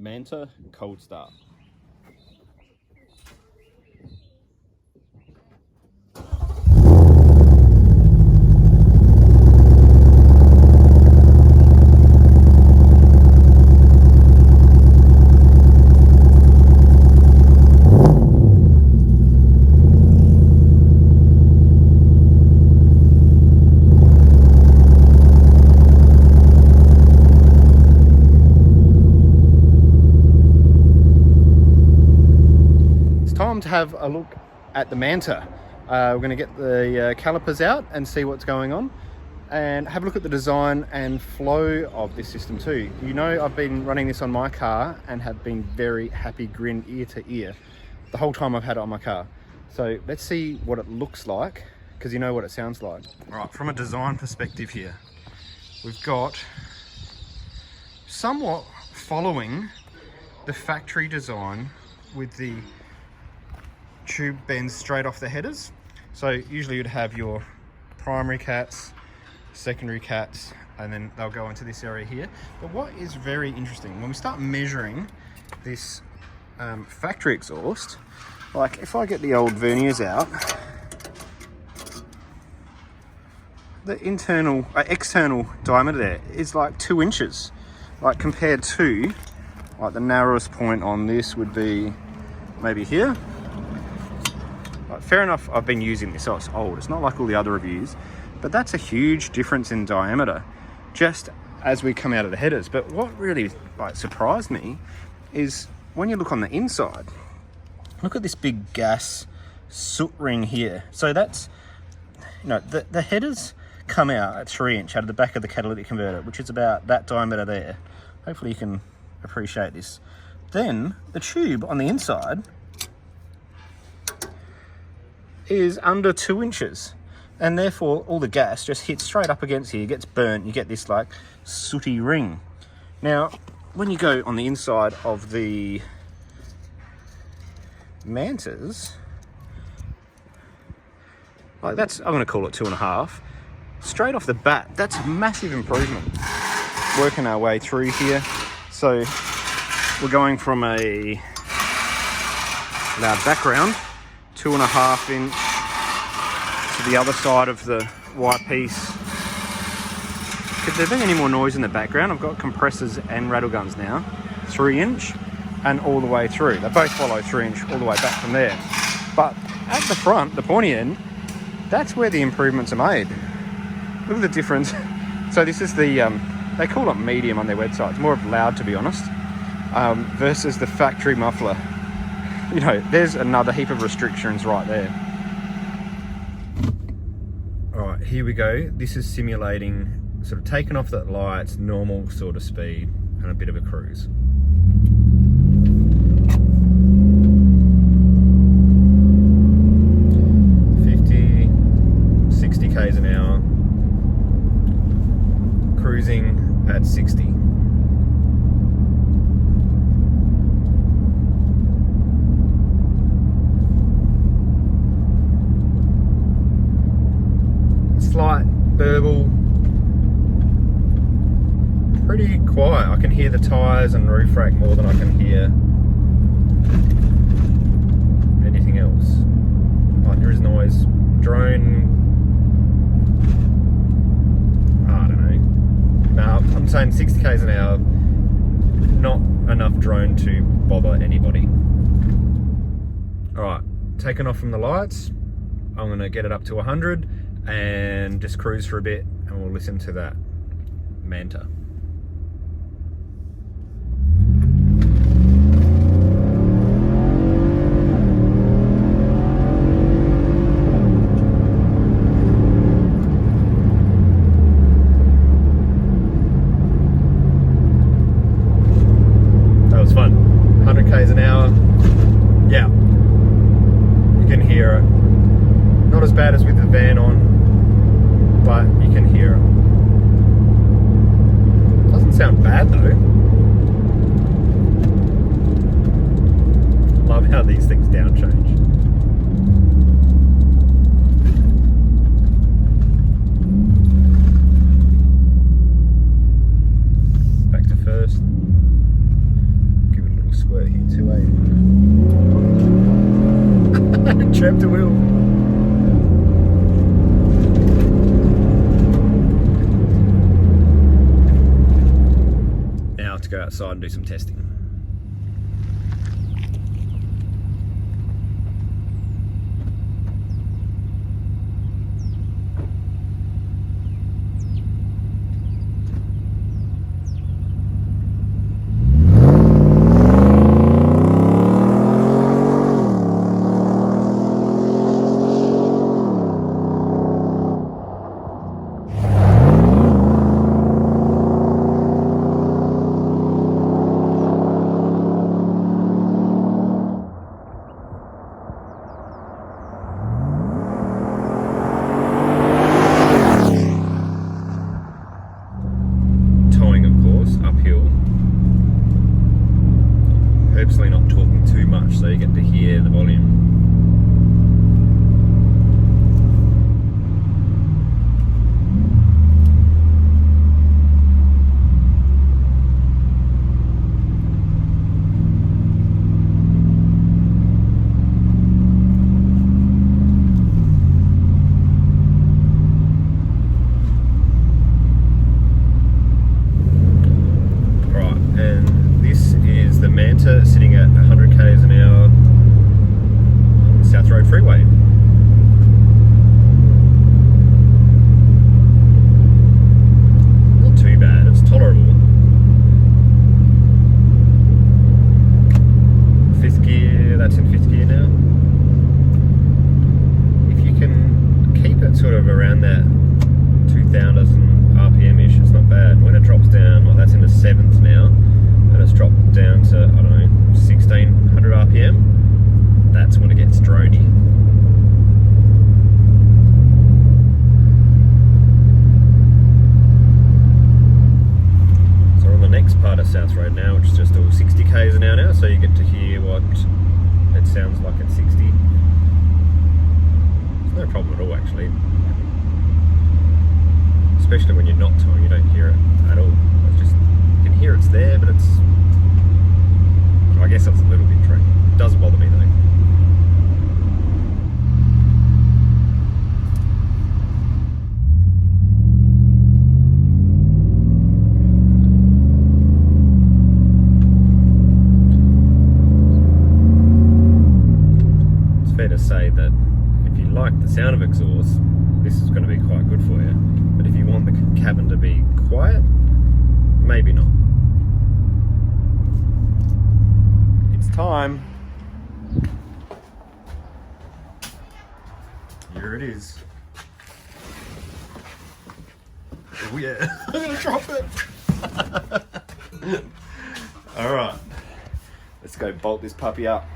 Manta cold start. Time to have a look at the Manta. We're going to get the calipers out and see what's going on and have a look at the design and flow of this system too. You know, I've been running this on my car and have been very happy, grin ear to ear the whole time I've had it on my car. So let's see what it looks like, because you know what it sounds like. All right, from a design perspective here, we've got somewhat following the factory design with the tube bends straight off the headers. So usually you'd have your primary cats, secondary cats, and then they'll go into this area here. But what is very interesting, when we start measuring this factory exhaust, like if I get the old verniers out, the external diameter there is like 2 inches, like compared to like the narrowest point on this would be maybe here. Fair enough, I've been using this, so it's old. It's not like all the other reviews, but that's a huge difference in diameter just as we come out of the headers. But what really surprised me is when you look on the inside, look at this big gas soot ring here. So that's, you know, the headers come out at 3 inch out of the back of the catalytic converter, which is about that diameter there. Hopefully you can appreciate this. Then the tube on the inside is under 2 inches, and therefore all the gas just hits straight up against here, gets burnt, you get this like sooty ring. Now when you go on the inside of the Mantas, like that's, I'm going to call it 2.5, straight off the bat, that's a massive improvement. Working our way through here, so we're going from a loud background, 2.5 inch to the other side of the white piece. Could there be any more noise in the background? I've got compressors and rattle guns now, 3 inch and all the way through. They both follow 3 inch all the way back from there. But at the front, the pointy end, that's where the improvements are made. Look at the difference. So this is the, they call it medium on their website. It's more of loud, to be honest, versus the factory muffler. You know, there's another heap of restrictions right there. All right, here we go. This is simulating sort of taking off the lights, normal sort of speed, and a bit of a cruise. K's an hour, cruising at 60. Slight burble, pretty quiet. I can hear the tyres and roof rack more than I can hear anything else. Like there is noise. Drone, I'm saying 60 k's an hour, not enough drone to bother anybody. All right, taking off from the lights, I'm gonna get it up to 100 and just cruise for a bit, and we'll listen to that Manta. Fun. 100 k's an hour. Yeah, you can hear it. Not as bad as with the van on, but you can hear it. Doesn't sound bad though. Love how these things down change. Back to first. Trapped a wheel. Now to go outside and do some testing. Purposely not talking too much so you get to hear the volume. The Manta sitting at 100 k's an hour on the South Road Freeway. Not too bad, it's tolerable. Fifth gear, that's in fifth gear now. If you can keep it sort of around that 2,000 RPM-ish, it's not bad. When it drops down, well, that's in the seventh now, and it's dropped down to, I don't know, 1600 RPM, that's when it gets droney. So we're on the next part of South Road now, which is just all 60 k's an hour now, so you get to hear what it sounds like at 60. There's no problem at all, actually. Especially when you're not towing, you don't hear it at all. It's just, you can hear it's there, but it's, I guess it's a little bit tricky. It doesn't bother me though. It's fair to say that if you like the sound of exhaust, this is going to be quite good for you. But if you want the cabin to be quiet, maybe not. It's time. Here it is. Oh yeah, I'm gonna drop it. All right, let's go bolt this puppy up.